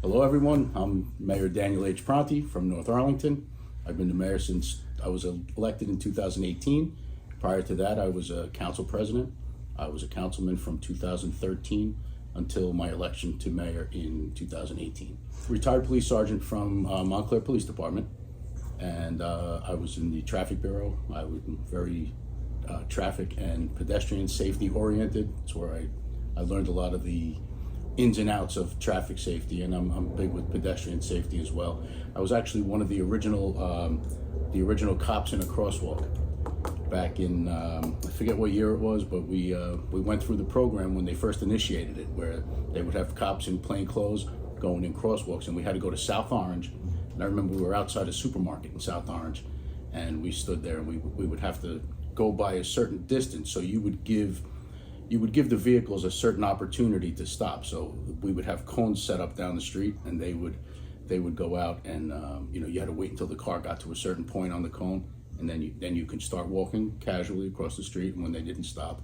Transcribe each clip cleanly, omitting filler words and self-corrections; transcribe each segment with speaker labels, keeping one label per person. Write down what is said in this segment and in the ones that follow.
Speaker 1: Hello everyone, I'm Mayor Daniel H. Pronti from North Arlington. I've been the mayor since I was elected in 2018. Prior to that, I was a council president. I was a councilman from 2013 until my election to mayor in 2018. Retired police sergeant from Montclair Police Department, and I was in the traffic bureau. I was very traffic and pedestrian safety oriented. It's where I learned a lot of the ins and outs of traffic safety, and I'm big with pedestrian safety as well. I was actually one of the original cops in a crosswalk back in I forget what year it was, but we went through the program when they first initiated it, where they would have cops in plain clothes going in crosswalks, and we had to go to South Orange. And I remember we were outside a supermarket in South Orange, and we stood there, and we would have to go by a certain distance, so you would give the vehicles a certain opportunity to stop. So we would have cones set up down the street, and they would go out, and you had to wait until the car got to a certain point on the cone, and then you could start walking casually across the street. And when they didn't stop,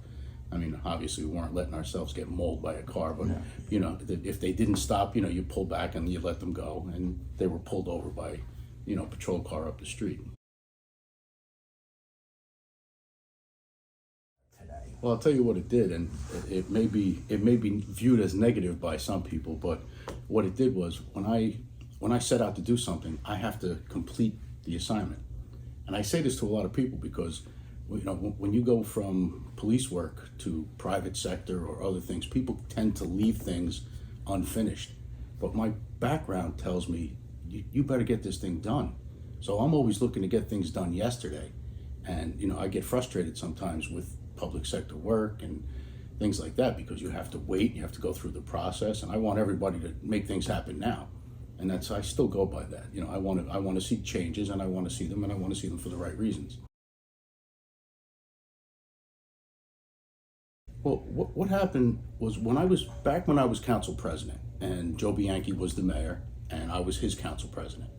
Speaker 1: I mean, obviously we weren't letting ourselves get mauled by a car, but if they didn't stop, you pull back and you let them go, and they were pulled over by patrol car up the street. Well, I'll tell you what it did, and it may be viewed as negative by some people, but what it did was when I set out to do something, I have to complete the assignment. And I say this to a lot of people because when you go from police work to private sector or other things, people tend to leave things unfinished. But my background tells me you better get this thing done. So I'm always looking to get things done yesterday, and I get frustrated sometimes with public sector work and things like that because you have to wait, you have to go through the process, and I want everybody to make things happen now. And I still go by that. I want to see changes, and I want to see them, and I want to see them for the right reasons. Well, what happened was when I was council president, and Joe Bianchi was the mayor, and I was his council president.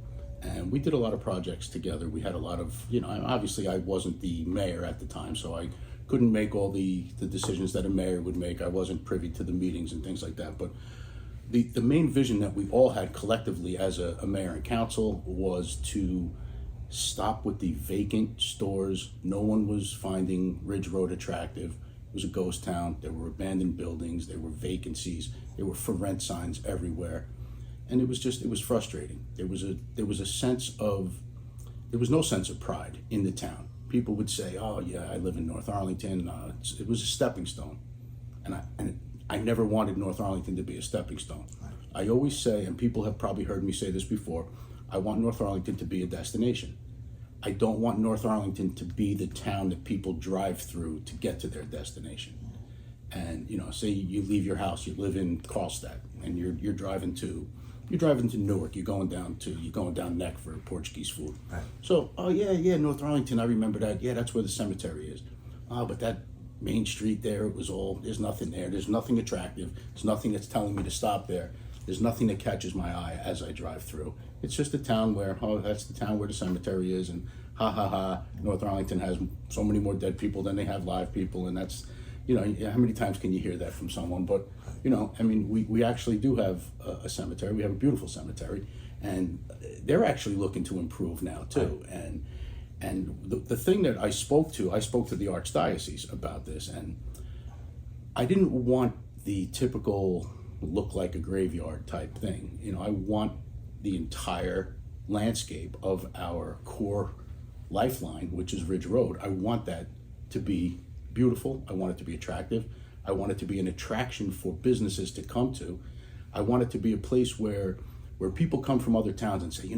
Speaker 1: And we did a lot of projects together. We had a lot of, obviously I wasn't the mayor at the time, so I couldn't make all the decisions that a mayor would make. I wasn't privy to the meetings and things like that. But the main vision that we all had collectively as a mayor and council was to stop with the vacant stores. No one was finding Ridge Road attractive. It was a ghost town. There were abandoned buildings. There were vacancies. There were for rent signs everywhere. And it was frustrating. There was no sense of pride in the town. People would say, "Oh yeah, I live in North Arlington." It was a stepping stone, and I never wanted North Arlington to be a stepping stone. I always say, and people have probably heard me say this before, I want North Arlington to be a destination. I don't want North Arlington to be the town that people drive through to get to their destination. And say you leave your house, you live in Carlstadt, and you're driving to Newark, you're going down Neck for Portuguese food. Right. So, oh yeah, North Arlington, I remember that. Yeah, that's where the cemetery is. But that main street there, there's nothing there. There's nothing attractive. There's nothing that's telling me to stop there. There's nothing that catches my eye as I drive through. It's just a town where, that's the town where the cemetery is, and North Arlington has so many more dead people than they have live people, and that's, how many times can you hear that from someone? But, we actually do have a cemetery. We have a beautiful cemetery, and they're actually looking to improve now too. Right. And the thing that I spoke to the Archdiocese about this, and I didn't want the typical look like a graveyard type thing. I want the entire landscape of our core lifeline, which is Ridge Road. I want that to be beautiful. I want it to be attractive. I want it to be an attraction for businesses to come to. I want it to be a place where people come from other towns and say,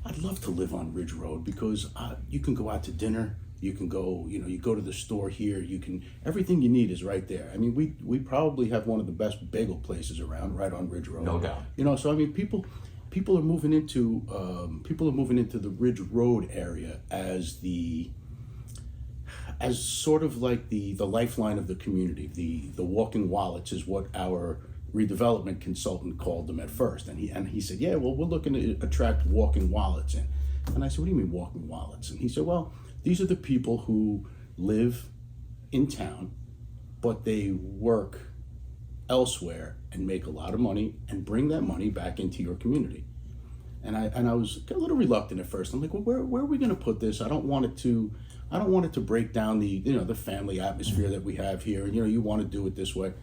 Speaker 1: I'd love to live on Ridge Road because you can go out to dinner, you can go, you go to the store here, everything you need is right there. I mean, we probably have one of the best bagel places around, right on Ridge Road.
Speaker 2: No doubt.
Speaker 1: So I mean, people are moving into the Ridge Road area as sort of like the lifeline of the community. The walking wallets is what our redevelopment consultant called them at first, and he said, yeah, well, we're looking to attract walking wallets in. And I said, what do you mean walking wallets? And he said, well, these are the people who live in town, but they work elsewhere and make a lot of money and bring that money back into your community. And I was a little reluctant at first. I'm like, well, where are we going to put this? I don't want it to break down the family atmosphere that we have here. And you want to do it this way.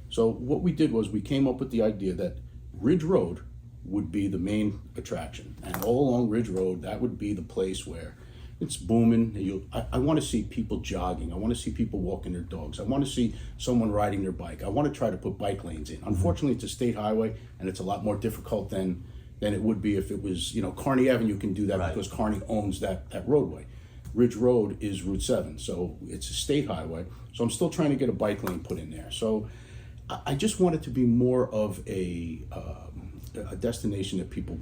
Speaker 1: So what we did was we came up with the idea that Ridge Road would be the main attraction, and all along Ridge Road, that would be the place where it's booming. I want to see people jogging. I want to see people walking their dogs. I want to see someone riding their bike. I want to try to put bike lanes in. Unfortunately, it's a state highway, and it's a lot more difficult than it would be if it was, Kearney Avenue can do that because Kearney owns that roadway. Ridge Road is Route 7, so it's a state highway. So I'm still trying to get a bike lane put in there. So I just want it to be more of a destination that people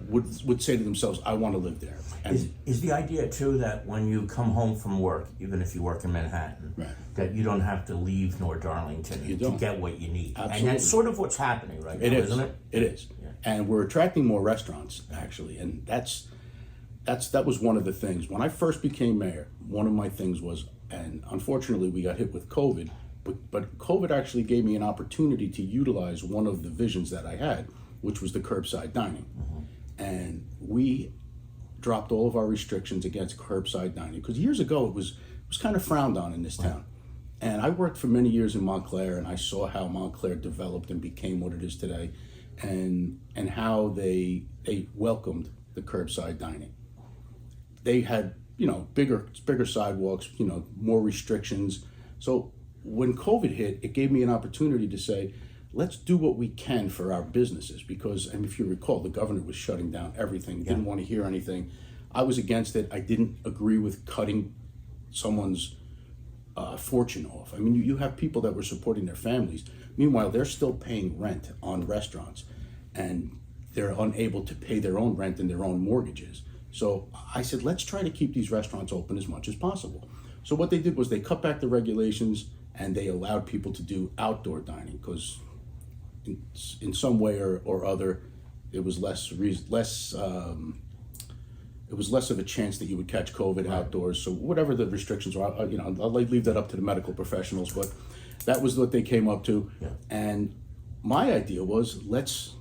Speaker 1: would say to themselves, I want to live there. And
Speaker 2: is the idea too that when you come home from work, even if you work in Manhattan, that you don't have to leave North Arlington to get what you need?
Speaker 1: Absolutely.
Speaker 2: And that's sort of what's happening right now, isn't it?
Speaker 1: It is. Yeah. And we're attracting more restaurants, actually, and that was one of the things. When I first became mayor, one of my things was, and unfortunately we got hit with COVID, but COVID actually gave me an opportunity to utilize one of the visions that I had, which was the curbside dining. And we dropped all of our restrictions against curbside dining because years ago it was kind of frowned on in this town. And I worked for many years in Montclair, and I saw how Montclair developed and became what it is today, and how they welcomed the curbside dining. They had bigger sidewalks, more restrictions. So when COVID hit, it gave me an opportunity to say, let's do what we can for our businesses, because, and if you recall, the governor was shutting down everything, didn't want to hear anything. I was against it. I didn't agree with cutting someone's fortune off. I mean, you have people that were supporting their families. Meanwhile, they're still paying rent on restaurants, and they're unable to pay their own rent and their own mortgages. So I said, let's try to keep these restaurants open as much as possible. So what they did was they cut back the regulations, and they allowed people to do outdoor dining, because in some way or other, it was less of a chance that you would catch COVID outdoors. So whatever the restrictions were, I'll leave that up to the medical professionals, but that was what they came up to. Yeah. And my idea was, let's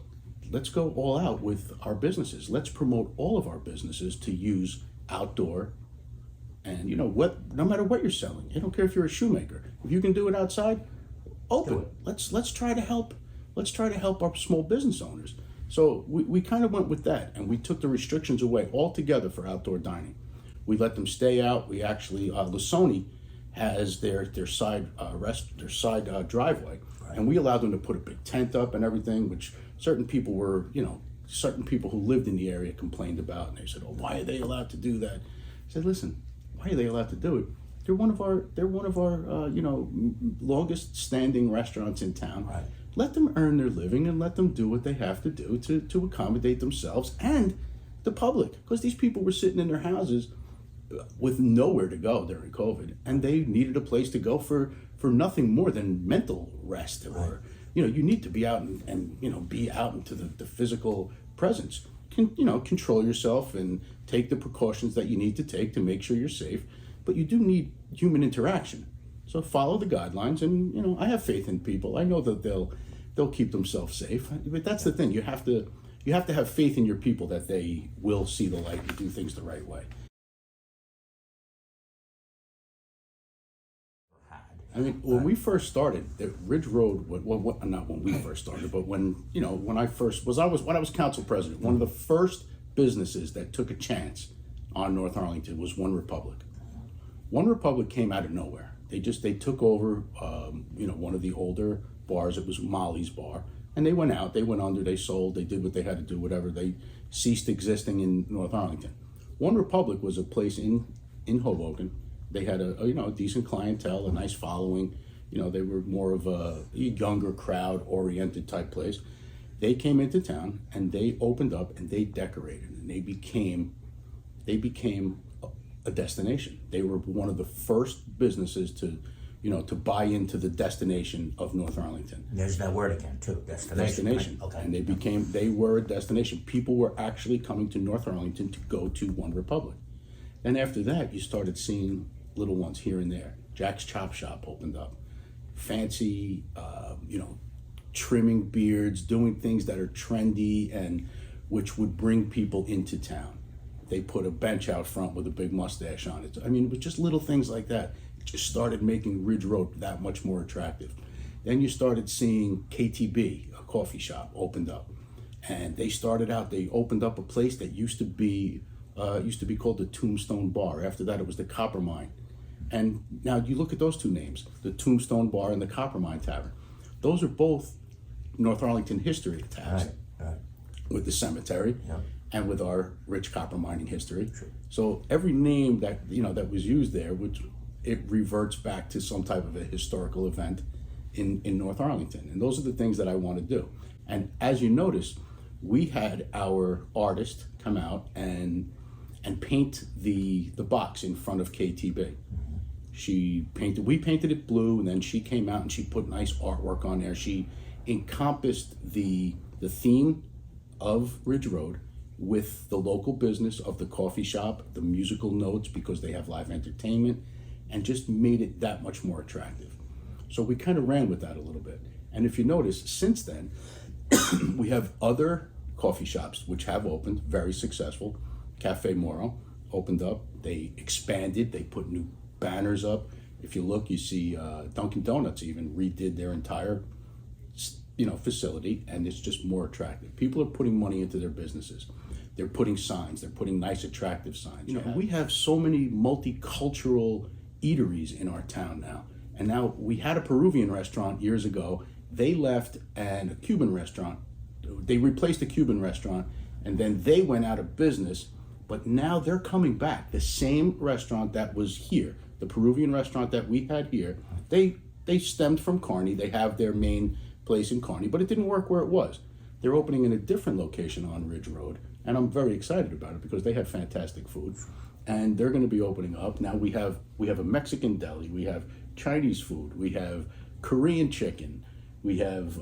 Speaker 1: go all out with our businesses. Let's promote all of our businesses to use outdoor. And no matter what you're selling, I don't care if you're a shoemaker. If you can do it outside, open it. Let's try to help. Let's try to help our small business owners. So we kind of went with that, and we took the restrictions away altogether for outdoor dining. We let them stay out. We actually, Lasoni has their side driveway, and we allowed them to put a big tent up and everything, which certain people who lived in the area complained about, and they said, "Oh, why are they allowed to do that?" I said, "Listen, why are they allowed to do it? They're one of our longest standing restaurants in town. Right. Let them earn their living and let them do what they have to do to accommodate themselves and the public, because these people were sitting in their houses with nowhere to go during COVID, and they needed a place to go for nothing more than mental rest. Right. Or you need to be out and be out into the physical presence. Control yourself and take the precautions that you need to take to make sure you're safe, but you do need human interaction. So follow the guidelines, and I have faith in people. I know that they'll keep themselves safe. But that's the thing. You have to have faith in your people that they will see the light and do things the right way. I mean, when we first started, the Ridge Road, not when we first started, but when I was council president, one of the first businesses that took a chance on North Arlington was One Republic. One Republic came out of nowhere. They took over, one of the older bars. It was Molly's Bar, and they went out. They went under. They sold. They did what they had to do. Whatever. They ceased existing in North Arlington. One Republic was a place in Hoboken. They had a decent clientele, a nice following. They were more of a younger crowd-oriented type place. They came into town and they opened up and they decorated, and they became a destination. They were one of the first businesses to buy into the destination of North Arlington.
Speaker 2: There's that word again too, destination.
Speaker 1: Right? Okay. And they were a destination. People were actually coming to North Arlington to go to One Republic. Then after that, you started seeing little ones here and there. Jack's Chop Shop opened up. fancy, trimming beards, doing things that are trendy and which would bring people into town. They put a bench out front with a big mustache on it. I mean, it was just little things like that. It just started making Ridge Road that much more attractive. Then you started seeing KTB, a coffee shop, opened up. And they opened up a place that used to be called the Tombstone Bar. After that, it was the Copper Mine. And now you look at those two names, the Tombstone Bar and the Copper Mine Tavern. Those are both North Arlington history attached,
Speaker 2: Right.
Speaker 1: with the cemetery,
Speaker 2: Yeah.
Speaker 1: and with our rich copper mining history.
Speaker 2: Sure.
Speaker 1: So every name that that was used there, it reverts back to some type of a historical event in North Arlington. And those are the things that I want to do. And as you notice, we had our artist come out and paint the box in front of KTB. We painted it blue, and then she came out and she put nice artwork on there. She encompassed the theme of Ridge Road with the local business of the coffee shop, the musical notes, because they have live entertainment, and just made it that much more attractive. So we kind of ran with that a little bit. And if you notice, since then, we have other coffee shops which have opened, very successful. Cafe Moro opened up. They expanded. They put new banners up. If you look, you see Dunkin' Donuts even redid their entire facility, and it's just more attractive. People are putting money into their businesses. They're putting signs. They're putting nice, attractive signs. We have so many multicultural eateries in our town now. And now we had a Peruvian restaurant years ago. They left, and a Cuban restaurant. They replaced the Cuban restaurant, and then they went out of business. But now they're coming back. The same restaurant that was here, the Peruvian restaurant that we had here, they stemmed from Kearney. They have their main place in Kearney, but it didn't work where it was. They're opening in a different location on Ridge Road, and I'm very excited about it because they have fantastic food, and they're going to be opening up. Now we have a Mexican deli, we have Chinese food, we have Korean chicken, we have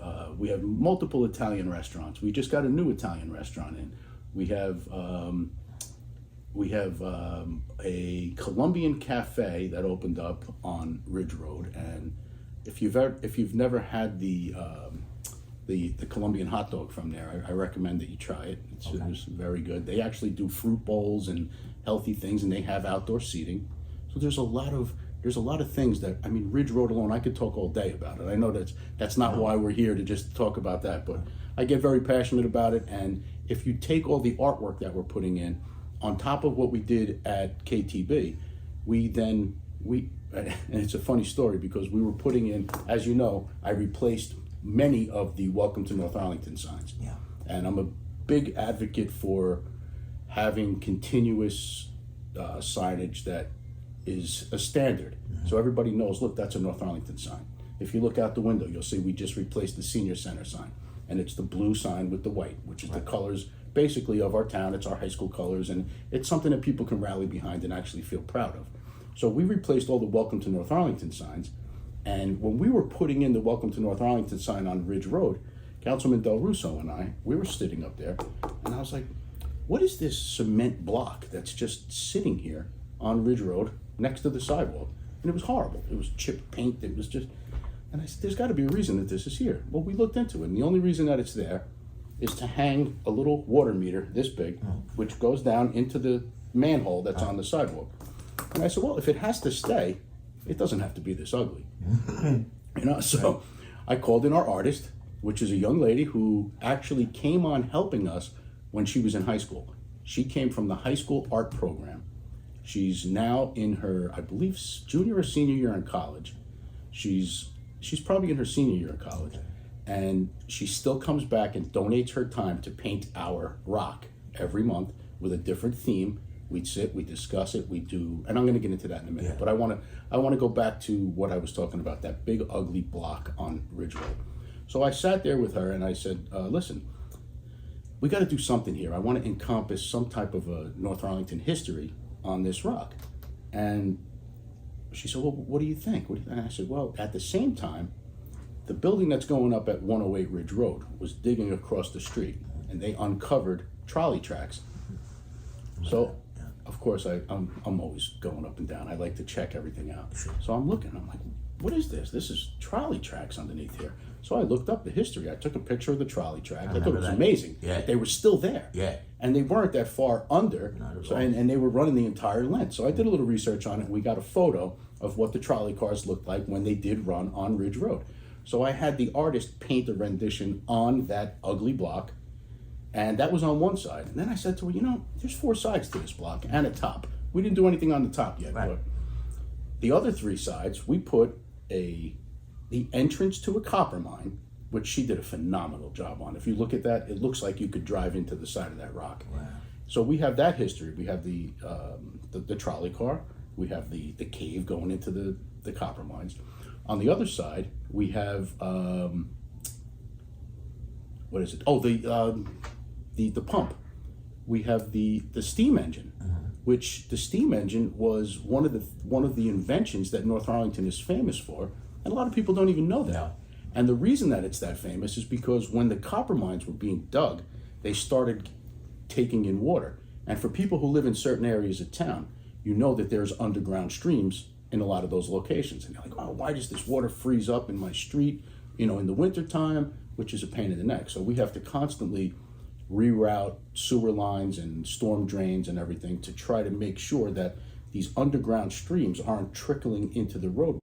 Speaker 1: multiple Italian restaurants. We just got a new Italian restaurant in. We have a Colombian cafe that opened up on Ridge Road, and if you've never had the Colombian hot dog from there, I recommend that you try it. It's very good. They actually do fruit bowls and healthy things, and they have outdoor seating. So there's a lot of things that, I mean, Ridge Road alone, I could talk all day about it. I know that's not why we're here, to just talk about that, but I get very passionate about it. And if you take all the artwork that we're putting in on top of what we did at KTB, and it's a funny story because we were putting in, as you know, I replaced many of the Welcome to North Arlington signs.
Speaker 2: Yeah.
Speaker 1: And I'm a big advocate for having continuous signage that is a standard. Mm-hmm. So everybody knows, look, that's a North Arlington sign. If you look out the window, you'll see we just replaced the senior center sign. And it's the blue sign with the white, which is the colors basically of our town. It's our high school colors, and it's something that people can rally behind and actually feel proud of. So we replaced all the Welcome to North Arlington signs, and when we were putting in the Welcome to North Arlington sign on Ridge Road, Councilman Del Russo and we were sitting up there, and I was like, what is this cement block that's just sitting here on Ridge Road next to the sidewalk? And it was horrible. It was chipped paint. It was just, and I said, there's got to be a reason that this is here. Well, we looked into it, and the only reason that it's there is to hang a little water meter this big, which goes down into the manhole that's on the sidewalk. And I said, well, if it has to stay, it doesn't have to be this ugly. So I called in our artist, which is a young lady who actually came on helping us when she was in high school. She came from the high school art program. She's now in her, I believe, junior or senior year in college. She's probably in her senior year in college. And she still comes back and donates her time to paint our rock every month with a different theme. We'd sit, we discuss it, we do, and I'm going to get into that in a minute. Yeah. But I want to go back to what I was talking about, that big ugly block on Ridge Road. So I sat there with her and I said, listen, we got to do something here. I want to encompass some type of a North Arlington history on this rock. And she said, well, what do you think? And I said, well, at the same time, the building that's going up at 108 Ridge Road was digging across the street, and they uncovered trolley tracks. So, of course, I'm always going up and down. I like to check everything out. So I'm looking, I'm like, what is this? This is trolley tracks underneath here. So I looked up the history. I took a picture of the trolley tracks. I thought it was amazing.
Speaker 2: Yeah.
Speaker 1: They were still there.
Speaker 2: Yeah.
Speaker 1: And they weren't that far under.
Speaker 2: Not at
Speaker 1: So,
Speaker 2: all.
Speaker 1: and they were running the entire length. So I did a little research on it. We got a photo of what the trolley cars looked like when they did run on Ridge Road. So I had the artist paint a rendition on that ugly block. And that was on one side. And then I said to her, there's 4 sides to this block and a top. We didn't do anything on the top yet.
Speaker 2: Right.
Speaker 1: But the other 3 sides, we put the entrance to a copper mine, which she did a phenomenal job on. If you look at that, it looks like you could drive into the side of that rock.
Speaker 2: Wow.
Speaker 1: So we have that history. We have the trolley car. We have the cave going into the copper mines. On the other side, we have what is it? Oh, the pump. We have the steam engine, which the steam engine was one of the inventions that North Arlington is famous for, and a lot of people don't even know that.
Speaker 2: No.
Speaker 1: And the reason that it's that famous is because when the copper mines were being dug, they started taking in water. And for people who live in certain areas of town, you know that there's underground streams in a lot of those locations. And you're like, oh, why does this water freeze up in my street, in the wintertime, which is a pain in the neck. So we have to constantly reroute sewer lines and storm drains and everything to try to make sure that these underground streams aren't trickling into the road.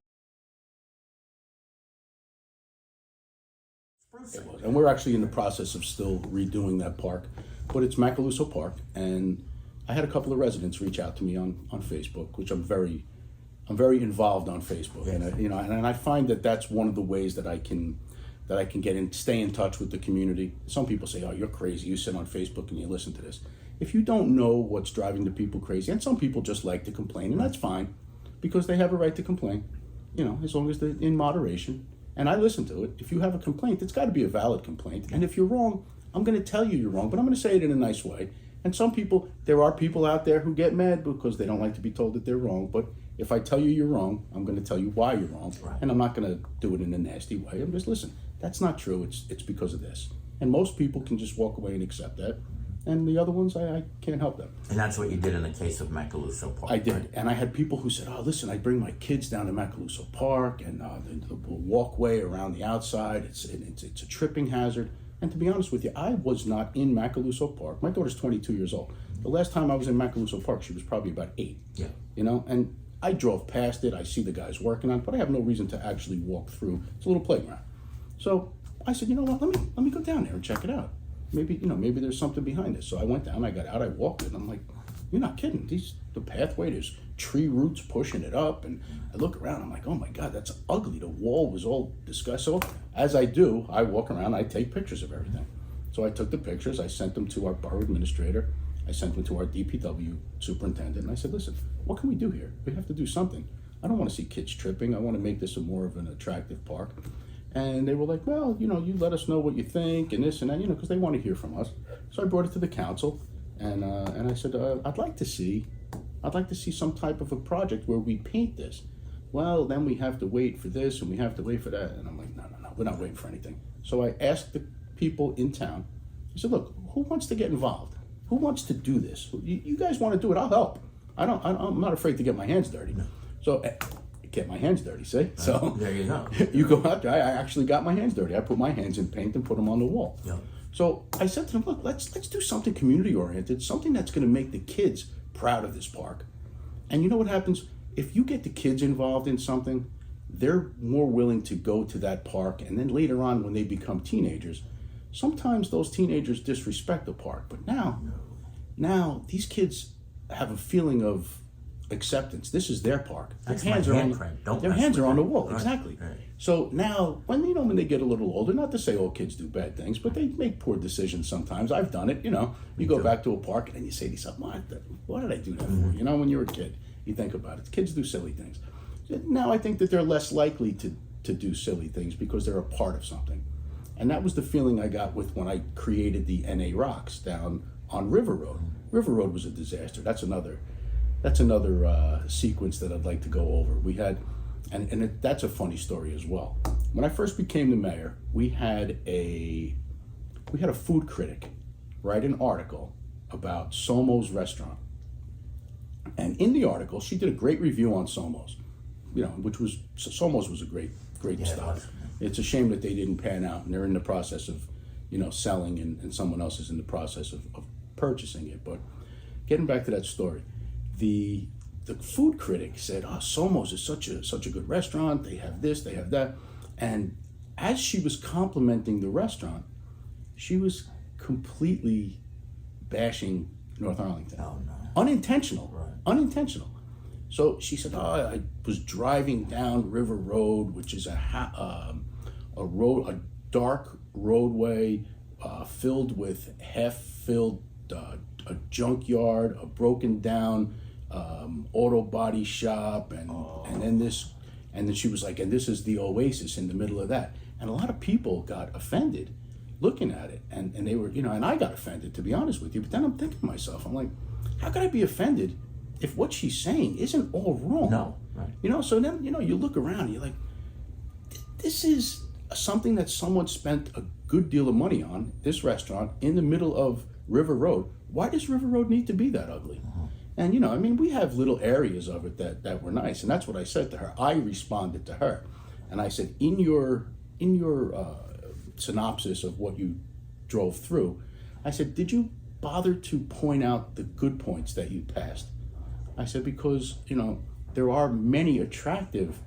Speaker 1: And we're actually in the process of still redoing that park, but it's Macaluso Park, and I had a couple of residents reach out to me on Facebook, which I'm very involved on Facebook,
Speaker 2: yes.
Speaker 1: And I find that that's one of the ways that I can stay in touch with the community. Some people say, "Oh, you're crazy. You sit on Facebook and you listen to this." If you don't know what's driving the people crazy, and some people just like to complain, and that's fine, because they have a right to complain, as long as they're in moderation. And I listen to it. If you have a complaint, it's got to be a valid complaint. And if you're wrong, I'm going to tell you you're wrong, but I'm going to say it in a nice way. And there are people out there who get mad because they don't like to be told that they're wrong. But if I tell you you're wrong, I'm going to tell you why you're wrong.
Speaker 2: Right.
Speaker 1: And I'm not going to do it in a nasty way. I'm just, listen, that's not true. It's because of this. And most people can just walk away and accept that. And the other ones, I can't help them.
Speaker 2: And that's what you did in the case of Macaluso Park.
Speaker 1: I did.
Speaker 2: Right?
Speaker 1: And I had people who said, "Oh, listen, I bring my kids down to Macaluso Park, and the walkway around the outside, it's a tripping hazard." And to be honest with you, I was not in Macaluso Park. My daughter's 22 years old. The last time I was in Macaluso Park, she was probably about 8.
Speaker 2: Yeah.
Speaker 1: And I drove past it. I see the guys working on it, but I have no reason to actually walk through. It's a little playground. So I said, you know what? Let me go down there and check it out. Maybe there's something behind this. So I went down, I got out, I walked it, and I'm like, you're not kidding. The pathway, there's tree roots pushing it up, and I look around, I'm like, oh my God, that's ugly. The wall was all disgusting. So as I do, I walk around, I take pictures of everything. So I took the pictures, I sent them to our borough administrator, I sent them to our DPW superintendent, and I said, listen, what can we do here? We have to do something. I don't want to see kids tripping. I want to make this more of an attractive park. And they were like, well, you let us know what you think and this and that, because they want to hear from us. So I brought it to the council, and I said, I'd like to see some type of a project where we paint this. Well, then we have to wait for this and we have to wait for that. And I'm like, no, we're not waiting for anything. So I asked the people in town, I said, look, who wants to get involved? Who wants to do this? You guys want to do it, I'll help. I'm not afraid to get my hands dirty.
Speaker 2: No.
Speaker 1: So get my hands dirty, see? So
Speaker 2: there you go.
Speaker 1: You go out there. I actually got my hands dirty. I put my hands in paint and put them on the wall.
Speaker 2: Yeah.
Speaker 1: So I said to them, look, let's do something community oriented, something that's going to make the kids proud of this park. And you know what happens? If you get the kids involved in something, they're more willing to go to that park. And then later on, when they become teenagers, sometimes those teenagers disrespect the park. But now these kids have a feeling of acceptance. This is their park. Their hands are on the wall. Right. Exactly. Right. So now, when they get a little older, not to say all kids do bad things, but they make poor decisions sometimes. I've done it. You go back to a park and then you say to yourself, "Why did I do that for?" When you're a kid, you think about it. Kids do silly things. Now I think that they're less likely to do silly things because they're a part of something. And that was the feeling I got with when I created the NA Rocks down on River Road. River Road was a disaster. That's another sequence that I'd like to go over. We had, that's a funny story as well. When I first became the mayor, we had a food critic write an article about Somo's restaurant. And in the article, she did a great review on Somo's. which was Somos was a great
Speaker 2: Yeah, it
Speaker 1: stop.
Speaker 2: was.
Speaker 1: It's a shame that they didn't pan out, and they're in the process of, selling, and someone else is in the process of purchasing it. But getting back to that story, the food critic said, "Oh, Somos is such a good restaurant. They have this, they have that," and as she was complimenting the restaurant, she was completely bashing North Arlington.
Speaker 2: Oh, no.
Speaker 1: Unintentional.
Speaker 2: Right.
Speaker 1: Unintentional. So she said, "Oh, I was driving down River Road, which is a dark roadway filled with half-filled a junkyard, a broken down auto body shop, and then she was like, and this is the oasis in the middle of that." And a lot of people got offended looking at it, and they were, and I got offended, to be honest with you. But then I'm thinking to myself, I'm like, how could I be offended if what she's saying isn't all wrong?
Speaker 2: No, right.
Speaker 1: So then, you look around and you're like, this is something that someone spent a good deal of money on, this restaurant in the middle of River Road. Why does River Road need to be that ugly? And we have little areas of it that were nice, and that's what I said to her. I responded to her, and I said, in your synopsis of what you drove through, I said, did you bother to point out the good points that you passed? I said, because there are many attractive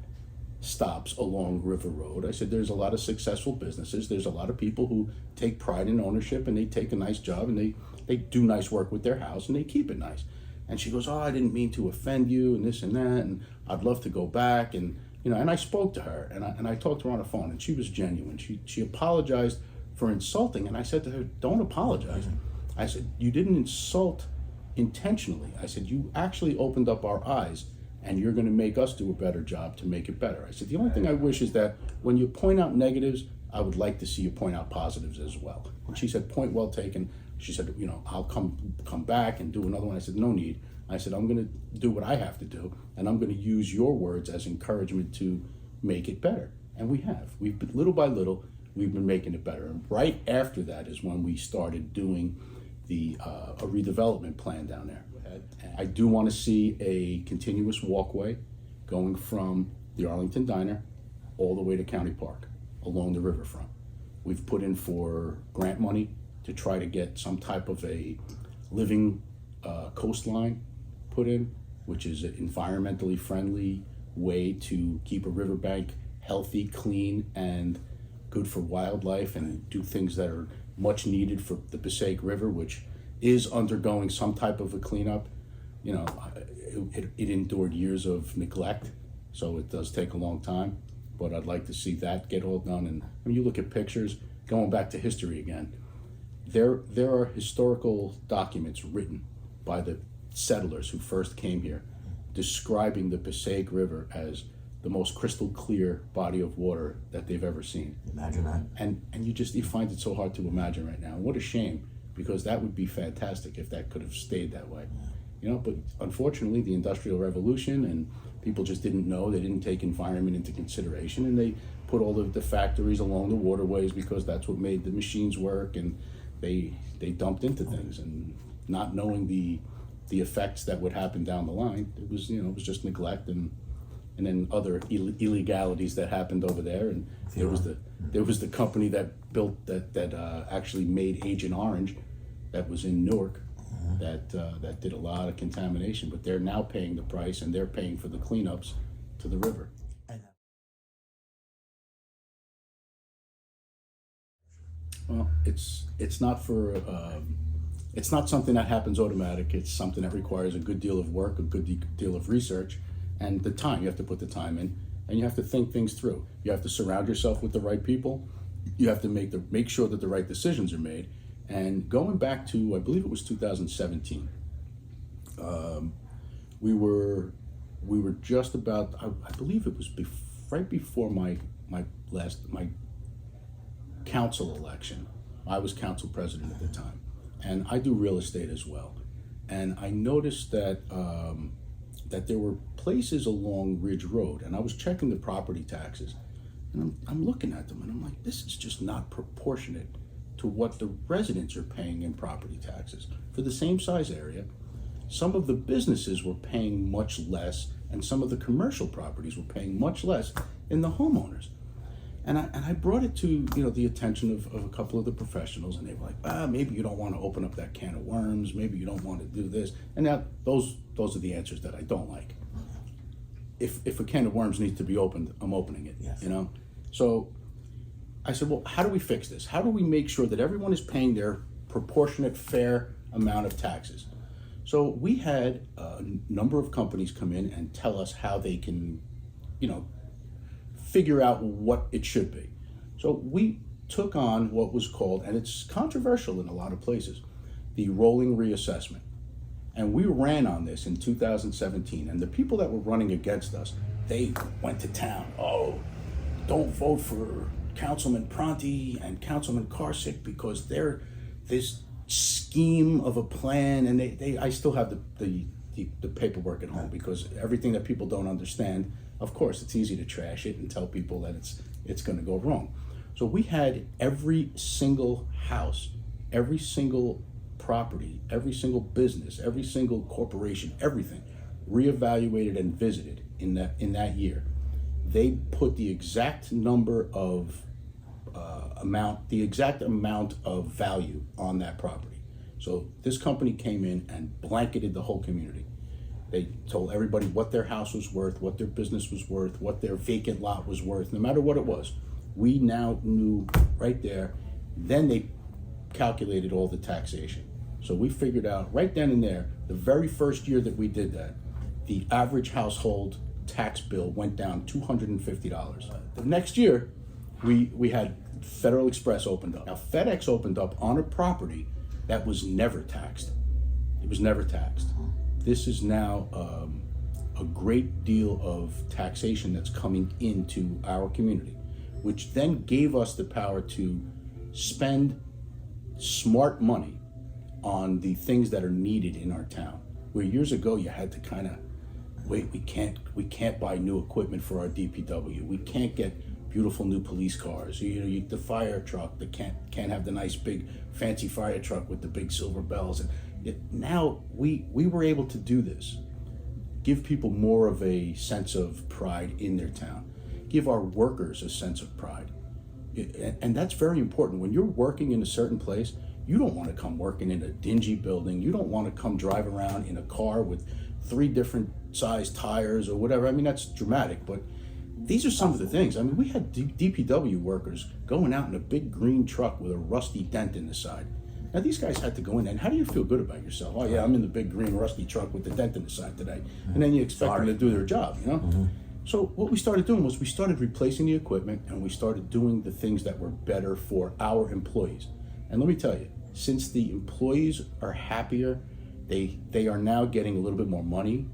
Speaker 1: stops along River Road. I said, there's a lot of successful businesses. There's a lot of people who take pride in ownership, and they take a nice job, and they do nice work with their house, and they keep it nice. And she goes, "Oh, I didn't mean to offend you, and this and that, and I'd love to go back." And and I spoke to her, and I talked to her on the phone, and she was genuine. She apologized for insulting, and I said to her, "Don't apologize." I said, "You didn't insult intentionally." I said, "You actually opened up our eyes, and you're going to make us do a better job to make it better." I said, "The only thing I wish is that when you point out negatives, I would like to see you point out positives as well." And she said, "Point well taken." She said, "I'll come back and do another one." I said, "No need." I said, "I'm going to do what I have to do, and I'm going to use your words as encouragement to make it better." And we have. We've been, little by little, we've been making it better. And right after that is when we started doing a redevelopment plan down there. I do want to see a continuous walkway going from the Arlington Diner all the way to County Park along the riverfront. We've put in for grant money to try to get some type of a living coastline put in, which is an environmentally friendly way to keep a riverbank healthy, clean, and good for wildlife, and do things that are much needed for the Passaic River, which is undergoing some type of a cleanup. It endured years of neglect, so it does take a long time, but I'd like to see that get all done. And when you look at pictures, going back to history again, there are historical documents written by the settlers who first came here describing the Passaic River as the most crystal clear body of water that they've ever seen.
Speaker 2: Imagine that.
Speaker 1: And you find it so hard to imagine right now. And what a shame, because that would be fantastic if that could have stayed that way. But unfortunately, the Industrial Revolution, and people just didn't know, they didn't take environment into consideration, and they put all of the factories along the waterways because that's what made the machines work, and they dumped into things, and not knowing the effects that would happen down the line. It was just neglect, and then other illegalities that happened over there. And there was the company that built that actually made Agent Orange, that was in Newark, that did a lot of contamination, but they're now paying the price, and they're paying for the cleanups to the river. Well, it's not something that happens automatic. It's something that requires a good deal of work, a good deal of research, and the time. You have to put the time in, and you have to think things through. You have to surround yourself with the right people. You have to make sure that the right decisions are made. And going back to, I believe it was 2017, we were just about, I believe it was right before my council election. I was council president at the time, and I do real estate as well. And I noticed that that there were places along Ridge Road, and I was checking the property taxes, and I'm looking at them, and I'm like, this is just not proportionate to what the residents are paying in property taxes for the same size area. some of the businesses were paying much less, and some of the commercial properties were paying much less than the homeowners. And I brought it to the attention of a couple of the professionals, and they were like, maybe you don't want to open up that can of worms, maybe you don't want to do this. And now those are the answers that I don't like. If a can of worms needs to be opened, I'm opening it.
Speaker 2: Yes.
Speaker 1: So I said, well, how do we fix this? How do we make sure that everyone is paying their proportionate, fair amount of taxes? So we had a number of companies come in and tell us how they can, figure out what it should be. So we took on what was called, and it's controversial in a lot of places, the rolling reassessment. And we ran on this in 2017, and the people that were running against us, they went to town. Oh, don't vote for Councilman Pronti and Councilman Karsick because they're this scheme of a plan, and I still have the paperwork at home, because everything that people don't understand, of course, it's easy to trash it and tell people that it's going to go wrong. So we had every single house, every single property, every single business, every single corporation, everything reevaluated and visited in that year. They put the exact number of the exact amount of value on that property. So this company came in and blanketed the whole community. They told everybody what their house was worth, what their business was worth, what their vacant lot was worth, no matter what it was. We now knew right there. Then they calculated all the taxation. So we figured out right then and there, the very first year that we did that, the average household tax bill went down $250. The next year, we had Federal Express opened up. Now FedEx opened up on a property that was never taxed. It was never taxed. This is now a great deal of taxation that's coming into our community, which then gave us the power to spend smart money on the things that are needed in our town. Where years ago you had to kind of wait, we can't buy new equipment for our DPW. We can't get beautiful new police cars. The fire truck, they can't have the nice big fancy fire truck with the big silver bells. And now we were able to do this, give people more of a sense of pride in their town, give our workers a sense of pride. And that's very important. When you're working in a certain place, you don't want to come working in a dingy building. You don't want to come drive around in a car with 3 different size tires or whatever. I mean, that's dramatic, but these are some of the things. I mean, we had DPW workers going out in a big green truck with a rusty dent in the side. Now, these guys had to go in, and how do you feel good about yourself? Oh, yeah, I'm in the big green rusty truck with the dent in the side today. And then you expect them to do their job, Mm-hmm. So what we started doing was we started replacing the equipment, and we started doing the things that were better for our employees. And let me tell you, since the employees are happier, they are now getting a little bit more money.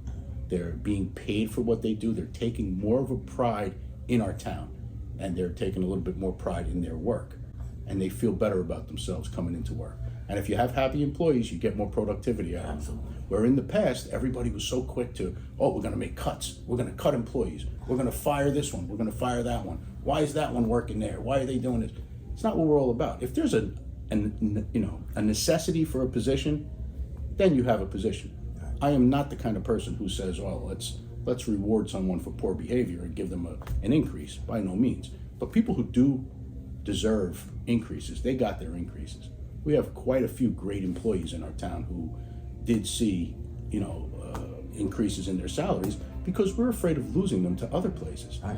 Speaker 1: They're being paid for what they do. They're taking more of a pride in our town, and they're taking a little bit more pride in their work, and they feel better about themselves coming into work. And if you have happy employees, you get more productivity out of them.
Speaker 2: Absolutely.
Speaker 1: Where in the past, everybody was so quick to, we're going to make cuts. We're going to cut employees. We're going to fire this one. We're going to fire that one. Why is that one working there? Why are they doing this? It's not what we're all about. If there's a necessity for a position, then you have a position. I am not the kind of person who says, let's reward someone for poor behavior and give them an increase. By no means. But people who do deserve increases, they got their increases. We have quite a few great employees in our town who did see, increases in their salaries because we're afraid of losing them to other places.
Speaker 2: Right.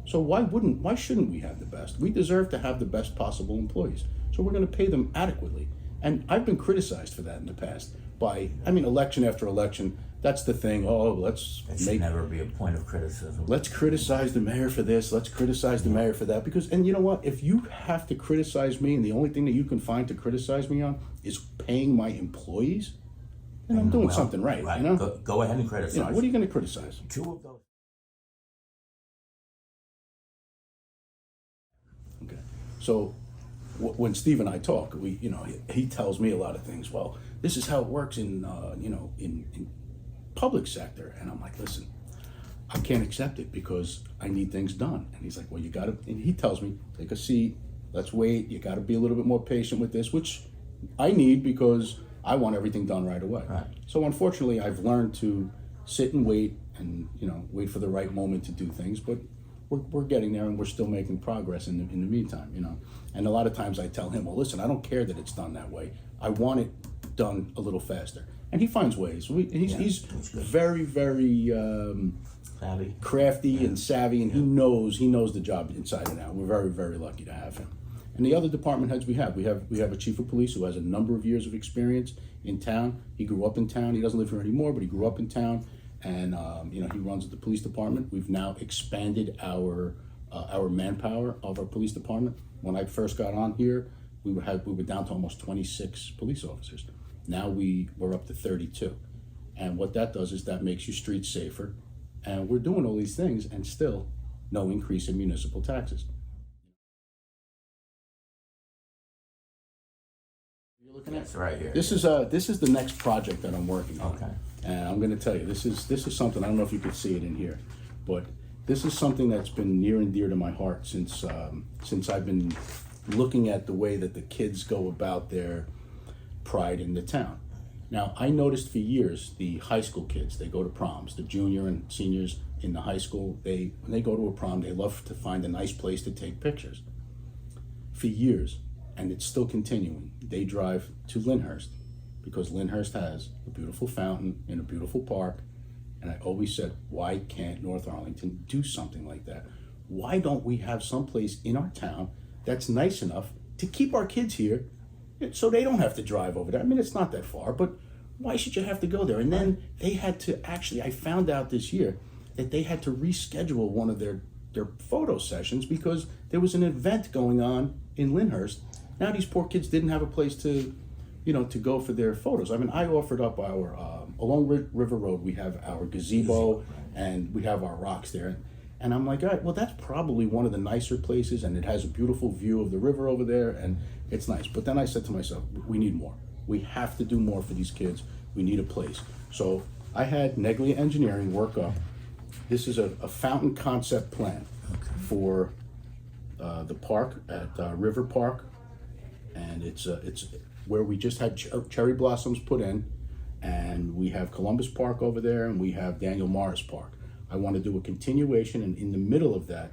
Speaker 1: So why shouldn't we have the best? We deserve to have the best possible employees. So we're going to pay them adequately. And I've been criticized for that in the past election after election. That's the thing.
Speaker 2: It should never be a point of criticism.
Speaker 1: Let's criticize the mayor for this. Let's criticize the mayor for that. And you know what? If you have to criticize me, and the only thing that you can find to criticize me on is paying my employees, then I'm doing something right.
Speaker 2: Go ahead and criticize.
Speaker 1: What are you going to criticize?
Speaker 2: 2 of those.
Speaker 1: Okay. So when Steve and I talk, he tells me a lot of things. Well, this is how it works in public sector, and I'm like, listen, I can't accept it because I need things done. And he's like, well, you got to. And he tells me, take a seat, let's wait. You got to be a little bit more patient with this, which I need because I want everything done right away.
Speaker 2: Right.
Speaker 1: So unfortunately, I've learned to sit and wait and, wait for the right moment to do things, but we're getting there and we're still making progress in the meantime, And a lot of times I tell him, well, listen, I don't care that it's done that way. I want it done a little faster. And he finds ways. He's very, very
Speaker 2: savvy,
Speaker 1: crafty and savvy, and he knows the job inside and out. We're very, very lucky to have him. And the other department heads we have a chief of police who has a number of years of experience in town. He grew up in town. He doesn't live here anymore, but he grew up in town. And he runs the police department. We've now expanded our manpower of our police department. When I first got on here, we were down to almost 26 police officers. Now we're up to 32. And what that does is that makes your streets safer. And we're doing all these things and still no increase in municipal taxes. You're looking at
Speaker 2: That's right here.
Speaker 1: This is the next project that I'm working on.
Speaker 2: Okay.
Speaker 1: And I'm going to tell you, this is something, I don't know if you could see it in here, but this is something that's been near and dear to my heart since I've been looking at the way that the kids go about their pride in the town. Now, I noticed for years the high school kids, they go to proms, the junior and seniors in the high school, when they go to a prom, they love to find a nice place to take pictures. For years, and it's still continuing, they drive to Lyndhurst because Lyndhurst has a beautiful fountain in a beautiful park. And I always said, why can't North Arlington do something like that? Why don't we have someplace in our town that's nice enough to keep our kids here so they don't have to drive over there? I mean, it's not that far, but why should you have to go there? And then they had to I found out this year that they had to reschedule one of their photo sessions because there was an event going on in Lyndhurst. Now these poor kids didn't have a place to go for their photos. I mean, I offered up along River Road, we have our gazebo and we have our rocks there. And I'm like, all right, well, that's probably one of the nicer places and it has a beautiful view of the river over there and it's nice. But then I said to myself, we need more. We have to do more for these kids. We need a place. So I had Neglia Engineering work up. This is a fountain concept plan for the park at River Park. And it's where we just had cherry blossoms put in, and we have Columbus Park over there, and we have Daniel Morris Park. I want to do a continuation, and in the middle of that,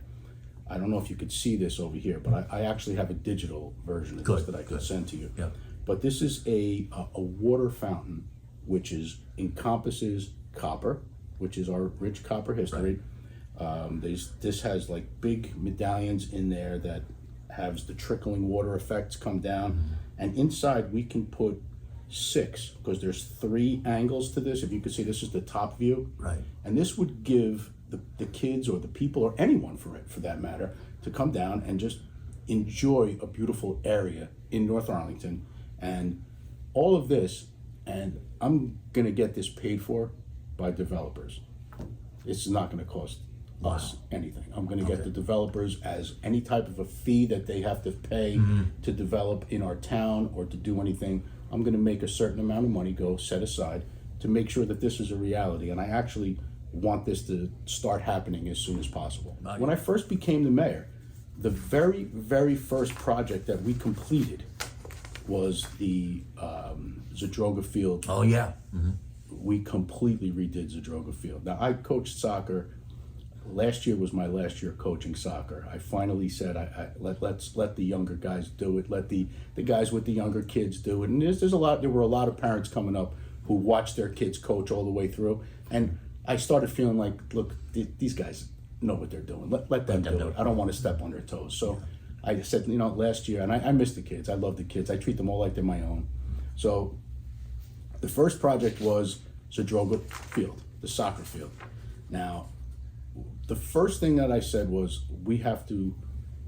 Speaker 1: I don't know if you could see this over here, but I actually have a digital version of this that I could send to you.
Speaker 2: Yep.
Speaker 1: But this is a water fountain, which encompasses copper, which is our rich copper history. Right. This has like big medallions in there that has the trickling water effects come down. Mm-hmm. And inside we can put 6, because there's 3 angles to this. If you could see, this is the top view.
Speaker 2: Right.
Speaker 1: And this would give the kids or the people or anyone for that matter to come down and just enjoy a beautiful area in North Arlington. And all of this, and I'm gonna get this paid for by developers. It's not gonna cost us anything. I'm gonna get the developers as any type of a fee that they have to pay to develop in our town or to do anything. I'm gonna make a certain amount of money go set aside to make sure that this is a reality. And I actually want this to start happening as soon as possible. When I first became the mayor, the very, very first project that we completed was the Zadroga Field.
Speaker 2: Oh yeah. Mm-hmm.
Speaker 1: We completely redid Zadroga Field. Now I coached soccer. Last year was my last year coaching soccer. I finally said, let's let the younger guys do it. Let the guys with the younger kids do it. And there were a lot of parents coming up who watched their kids coach all the way through. And I started feeling like, look, these guys know what they're doing. Let them do it. I don't want to step on their toes. So I said, last year, and I miss the kids. I love the kids. I treat them all like they're my own. So the first project was Zadroga Field, the soccer field. Now, the first thing that I said was we have to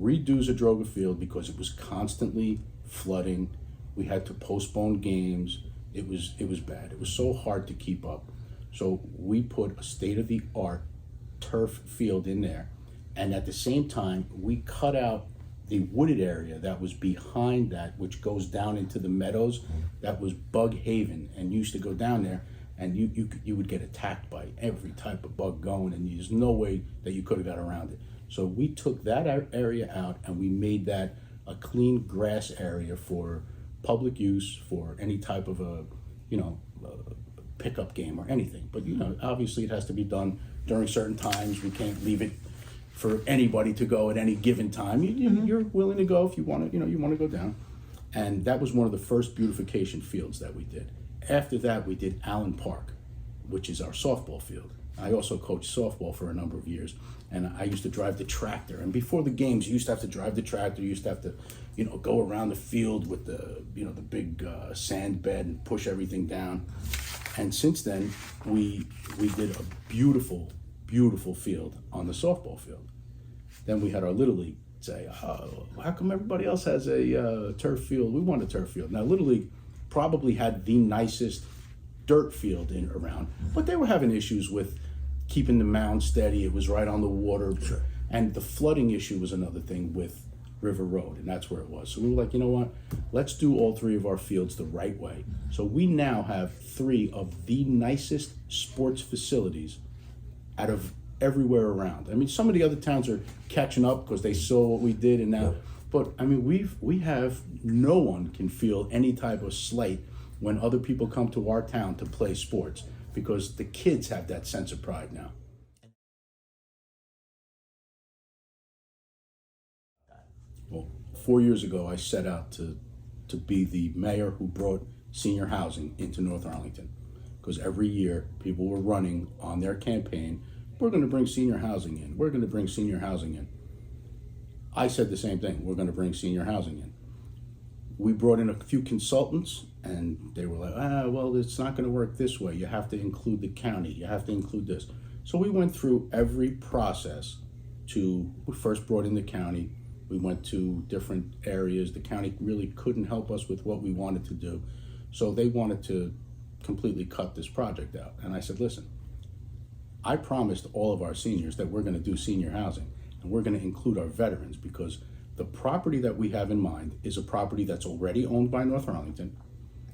Speaker 1: redo Zadroga Field because it was constantly flooding. We had to postpone games. It was bad. It was so hard to keep up. So we put a state-of-the-art turf field in there. And at the same time, we cut out the wooded area that was behind that, which goes down into the meadows. That was Bug Haven, and used to go down there. And you would get attacked by every type of bug going, and there's no way that you could have got around it. So we took that area out and we made that a clean grass area for public use for any type of a, pickup game or anything. But, obviously it has to be done during certain times. We can't leave it for anybody to go at any given time. You're willing to go if you want to, you want to go down. And that was one of the first beautification fields that we did. After that, we did Allen Park, which is our softball field. I also coached softball for a number of years, and I used to drive the tractor. And before the games, you used to have to drive the tractor. You used to have to, go around the field with the, the big sand bed and push everything down. And since then, we did a beautiful, beautiful field on the softball field. Then we had our Little League say, oh, how come everybody else has a turf field? We want a turf field. Now, Little League probably had the nicest dirt field around, but they were having issues with keeping the mound steady. It was right on the water.
Speaker 2: Sure.
Speaker 1: And the flooding issue was another thing with River Road, and that's where it was. So we were like, you know what? Let's do all three of our fields the right way. So we now have three of the nicest sports facilities out of everywhere around. I mean, some of the other towns are catching up because they saw what we did, and now, but I mean, we have, no one can feel any type of slight when other people come to our town to play sports, because the kids have that sense of pride now. Well, 4 years ago, I set out to be the mayor who brought senior housing into North Arlington, because every year people were running on their campaign, we're going to bring senior housing in, we're going to bring senior housing in. I said the same thing, we're going to bring senior housing in. We brought in a few consultants, and they were like, well, it's not going to work this way. You have to include the county. You have to include this. So we went through every process we first brought in the county. We went to different areas. The county really couldn't help us with what we wanted to do. So they wanted to completely cut this project out. And I said, listen, I promised all of our seniors that we're going to do senior housing, and we're going to include our veterans, because the property that we have in mind is a property that's already owned by North Arlington.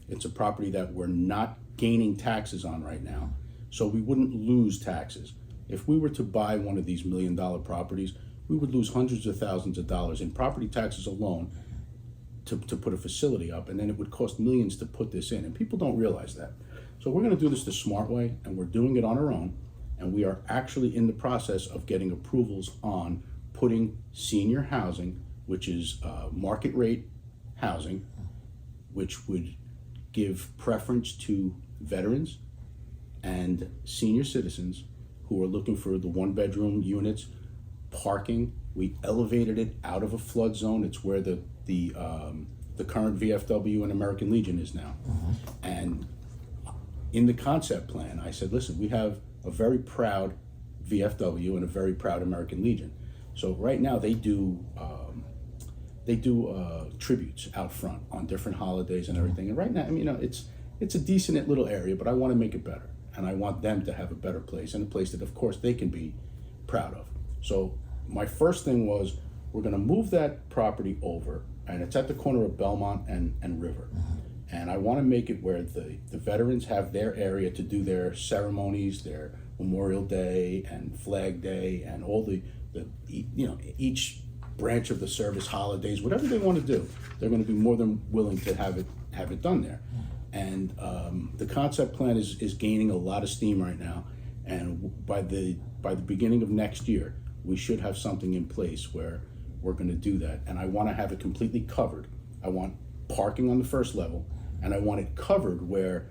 Speaker 1: It's a property that we're not gaining taxes on right now, so we wouldn't lose taxes. If we were to buy one of these $1 million properties, we would lose hundreds of thousands of dollars in property taxes alone to put a facility up, and then it would cost millions to put this in, and people don't realize that. So we're going to do this the smart way, and we're doing it on our own, and we are actually in the process of getting approvals on putting senior housing, which is market rate housing, which would give preference to veterans and senior citizens who are looking for the one-bedroom units, parking. We elevated it out of a flood zone. It's where the current VFW and American Legion is now. And in the concept plan, I said, listen, we have a very proud VFW and a very proud American Legion. So right now they do tributes out front on different holidays and everything. And right now, I mean, it's a decent little area, but I want to make it better, and I want them to have a better place, and a place that, of course, they can be proud of. So my first thing was, we're going to move that property over, and it's at the corner of Belmont and River. And I want to make it where the veterans have their area to do their ceremonies, their Memorial Day and Flag Day, and all the each branch of the service holidays, whatever they want to do, they're going to be more than willing to have it done there. And the concept plan is gaining a lot of steam right now, and by the beginning of next year, we should have something in place where we're going to do that. And I want to have it completely covered. I want parking on the first level, and I want it covered where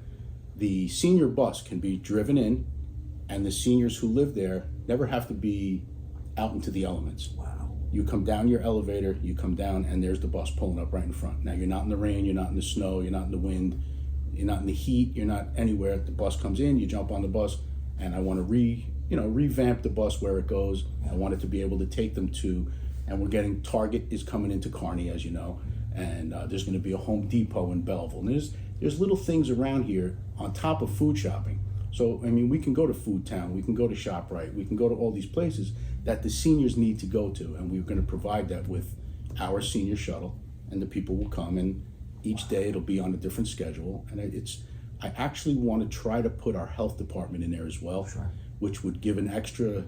Speaker 1: the senior bus can be driven in, and the seniors who live there never have to be out into the elements.
Speaker 2: Wow.
Speaker 1: You come down your elevator, you come down, and there's the bus pulling up right in front. Now, you're not in the rain, you're not in the snow, you're not in the wind, you're not in the heat, you're not anywhere. The bus comes in, you jump on the bus, and I want to revamp the bus where it goes. I want it to be able to take them to, and we're getting, Target is coming into Kearney, as you know, and there's going to be a Home Depot in Belleville. And there's little things around here on top of food shopping. So, I mean, we can go to Food Town, we can go to ShopRite, we can go to all these places that the seniors need to go to, and we're going to provide that with our senior shuttle, and the people will come, and each day it'll be on a different schedule. And I actually want to try to put our health department in there as well,
Speaker 2: Sure.
Speaker 1: which would give an extra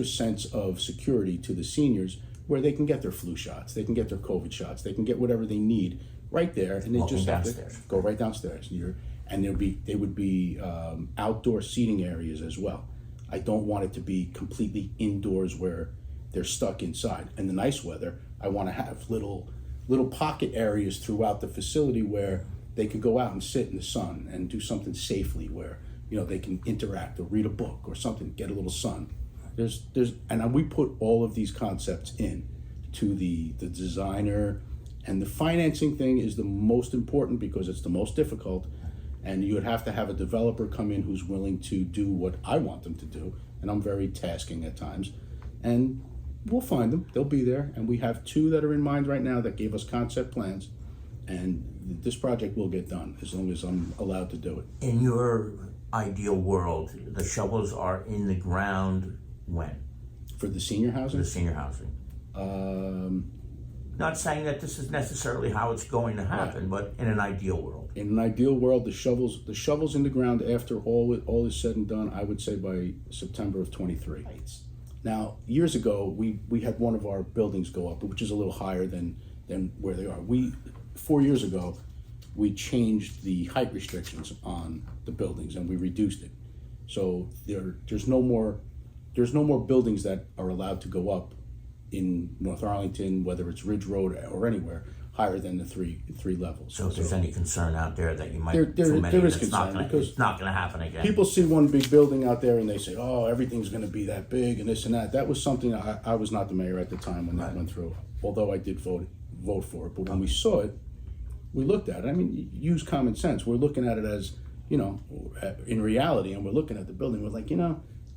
Speaker 1: sense of security to the seniors, where they can get their flu shots, they can get their COVID shots, they can get whatever they need right there, and they
Speaker 2: Walking
Speaker 1: just have
Speaker 2: downstairs.
Speaker 1: to go right downstairs. And they would be outdoor seating areas as well. I don't want it to be completely indoors where they're stuck inside. In the nice weather, I want to have little pocket areas throughout the facility where they can go out and sit in the sun and do something safely, where they can interact or read a book or something, get a little sun. And we put all of these concepts in to the designer, and the financing thing is the most important because it's the most difficult. And you would have to have a developer come in who's willing to do what I want them to do. And I'm very tasking at times. And we'll find them. They'll be there. And we have 2 that are in mind right now that gave us concept plans. And this project will get done as long as I'm allowed to do it.
Speaker 2: In your ideal world, the shovels are in the ground when?
Speaker 1: For the senior housing?
Speaker 2: The senior housing. Not saying that this is necessarily how it's going to happen, but in an ideal world.
Speaker 1: In an ideal world, the shovels in the ground after all is said and done, I would say by September of 23. Now, years ago, we had one of our buildings go up, which is a little higher than where they are. 4 years ago, we changed the height restrictions on the buildings and we reduced it. So there's no more buildings that are allowed to go up in North Arlington, whether it's Ridge Road or anywhere, higher than the three levels.
Speaker 2: So if there's any concern out there that you might
Speaker 1: there is
Speaker 2: it's not
Speaker 1: concern
Speaker 2: going to happen again.
Speaker 1: People see one big building out there and they say, "Oh, everything's going to be that big and this and that." That was something I was not the mayor at the time when that went through, although I did vote for it. But when we saw it, we looked at it. I mean, use common sense. We're looking at it as, in reality, and we're looking at the building. We're like,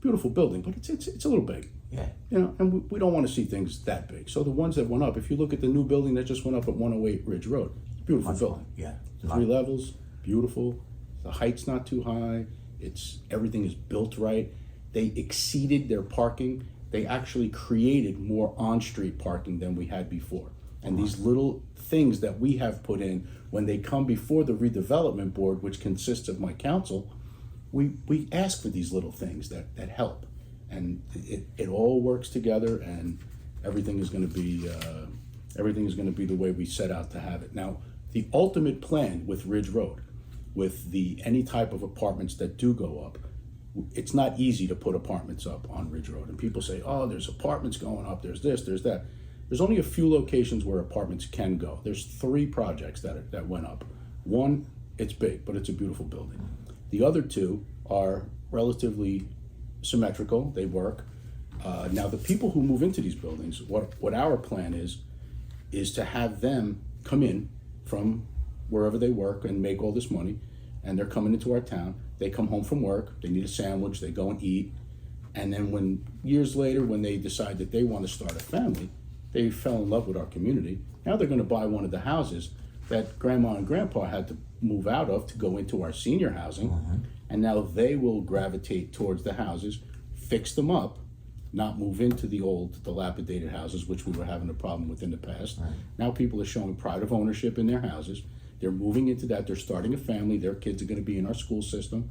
Speaker 1: beautiful building, but it's a little big.
Speaker 2: Yeah.
Speaker 1: And we don't want to see things that big. So the ones that went up, if you look at the new building that just went up at 108 Ridge Road, it's a beautiful building.
Speaker 2: Yeah.
Speaker 1: 3 levels, beautiful. The height's not too high. Everything is built right. They exceeded their parking. They actually created more on-street parking than we had before. And these little things that we have put in, when they come before the redevelopment board, which consists of my council, we ask for these little things that help. And it all works together, and everything is going to be the way we set out to have it. Now, the ultimate plan with Ridge Road, with any type of apartments that do go up, it's not easy to put apartments up on Ridge Road. And people say, "Oh, there's apartments going up. There's this, there's that." There's only a few locations where apartments can go. There's 3 projects that went up. One, it's big, but it's a beautiful building. The other 2 are relatively symmetrical. They work. Now, the people who move into these buildings, what our plan is to have them come in from wherever they work and make all this money, and they're coming into our town. They come home from work, they need a sandwich, they go and eat, and then years later, when they decide that they want to start a family, they fell in love with our community. Now they're going to buy one of the houses that grandma and grandpa had to move out of to go into our senior housing. And now they will gravitate towards the houses, fix them up, not move into the old dilapidated houses, which we were having a problem with in the past. Now people are showing pride of ownership in their houses. They're moving into that. They're starting a family. Their kids are going to be in our school system.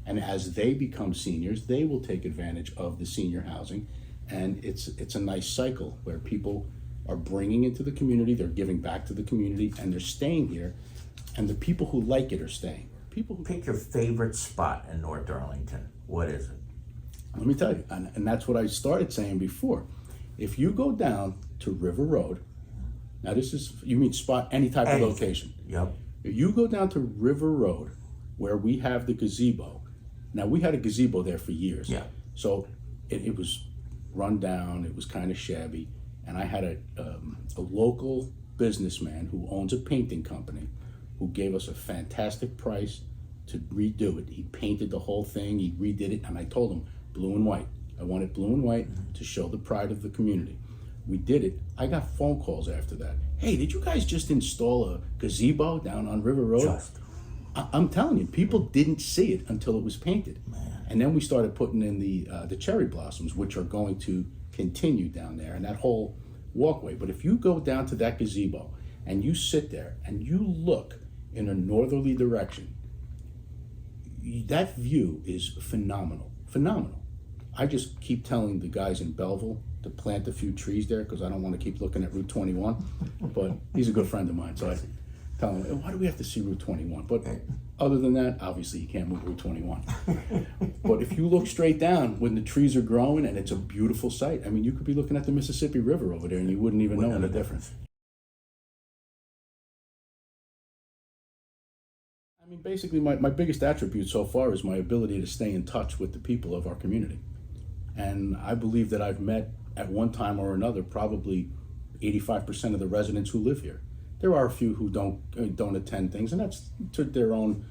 Speaker 1: And as they become seniors, they will take advantage of the senior housing. And it's a nice cycle where people are bringing into the community, they're giving back to the community, and they're staying here. And the people who like it are staying.
Speaker 2: Pick your favorite spot in North Arlington. What is it?
Speaker 1: Let me tell you, and that's what I started saying before. If you go down to River Road, now you mean spot, any type of location.
Speaker 2: Yep.
Speaker 1: If you go down to River Road, where we have the gazebo. Now, we had a gazebo there for years.
Speaker 2: Yeah.
Speaker 1: So it was run down, it was kind of shabby, and I had a local businessman who owns a painting company who gave us a fantastic price to redo it. He painted the whole thing, he redid it, and I told him, blue and white. I want it blue and white to show the pride of the community. We did it. I got phone calls after that. "Hey, did you guys just install a gazebo down on River Road?" I'm telling you, people didn't see it until it was painted. And then we started putting in the cherry blossoms, which are going to continue down there, and that whole walkway. But if you go down to that gazebo and you sit there and you look in a northerly direction, that view is phenomenal. I just keep telling the guys in Belleville to plant a few trees there because I don't want to keep looking at Route 21. But he's a good friend of mine, so Tell them, why do we have to see Route 21? But other than that, obviously you can't move Route 21. But if you look straight down when the trees are growing and it's a beautiful sight, I mean, you could be looking at the Mississippi River over there and you wouldn't even know the difference. I mean, basically my biggest attribute so far is my ability to stay in touch with the people of our community. And I believe that I've met at one time or another probably 85% of the residents who live here. There are a few who don't attend things, and that's to their own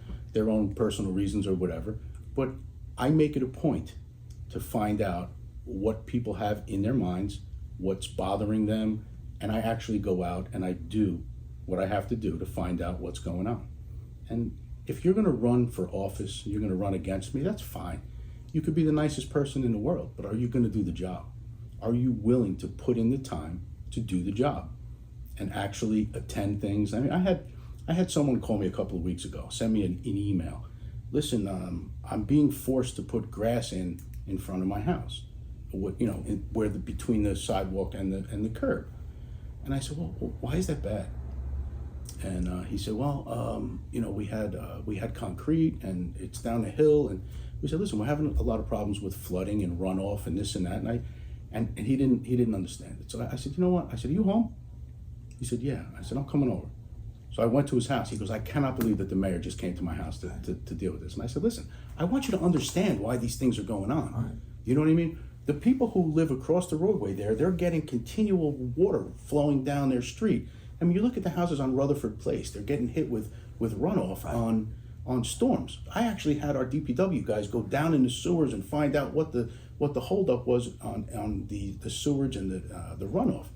Speaker 1: personal reasons or whatever. But I make it a point to find out what people have in their minds, what's bothering them, and I actually go out and I do what I have to do to find out what's going on. And if you're going to run for office, you're going to run against me, that's fine. You could be the nicest person in the world, but are you going to do the job? Are you willing to put in the time to do the job and actually attend things? I mean, I had someone call me a couple of weeks ago, send me an email. Listen, I'm being forced to put grass in front of my house, between the sidewalk and the curb. And I said, well, why is that bad? And he said, well, we had concrete and it's down the hill, and we said, listen, we're having a lot of problems with flooding and runoff and this and that, and he didn't understand it. So I said, you know what? I said, are you home? He said, yeah. I said, I'm coming over. So I went to his house. He goes, I cannot believe that the mayor just came to my house to deal with this. And I said, listen, I want you to understand why these things are going on. Right. You know what I mean? The people who live across the roadway there, they're getting continual water flowing down their street. I mean, you look at the houses on Rutherford Place, they're getting hit with runoff on storms. I actually had our DPW guys go down in the sewers and find out what the holdup was on the sewage and the runoff.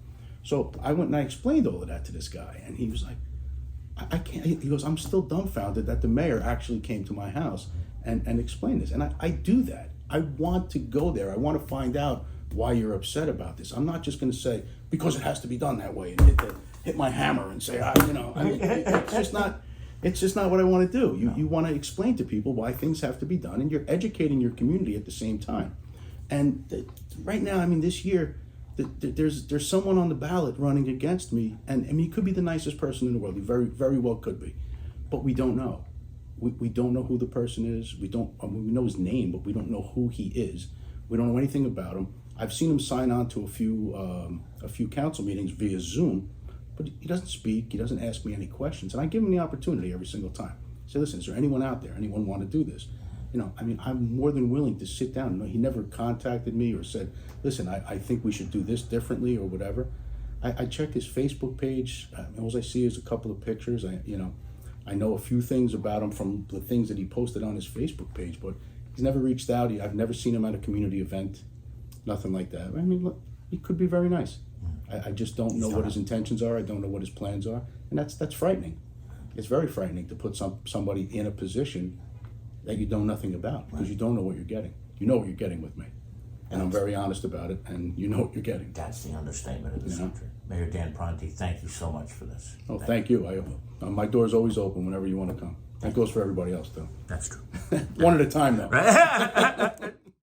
Speaker 1: So I went and I explained all of that to this guy, and he was like, I can't. He goes, I'm still dumbfounded that the mayor actually came to my house and explained this. And I do that. I want to go there. I want to find out why you're upset about this. I'm not just going to say, because it has to be done that way, and hit my hammer and say, it's just not what I want to do. You want to explain to people why things have to be done, and you're educating your community at the same time. And right now, I mean, this year, there's someone on the ballot running against me, and I mean, he could be the nicest person in the world. He very, very well could be, but we don't know. We don't know who the person is. We know his name, but we don't know who he is. We don't know anything about him. I've seen him sign on to a few council meetings via Zoom, but he doesn't speak. He doesn't ask me any questions, and I give him the opportunity every single time. I say, listen, is there anyone out there? Anyone want to do this? I mean, I'm more than willing to sit down. He never contacted me or said, listen, I think we should do this differently or whatever. I check his Facebook page. All I see is a couple of pictures. I know a few things about him from the things that he posted on his Facebook page, but he's never reached out. I've never seen him at a community event, nothing like that. I mean, look, he could be very nice. I just don't know what his intentions are. I don't know what his plans are, and that's frightening. It's very frightening to put somebody in a position that you know nothing about, because you don't know what you're getting. You know what you're getting with me, and I'm very honest about it, and you know what you're getting.
Speaker 2: That's the understatement of the century. Mayor Dan Pronti, thank you so much for this.
Speaker 1: Oh, thank you. My door's always open whenever you want to come. That goes for everybody else, though.
Speaker 2: That's true.
Speaker 1: One at a time, though.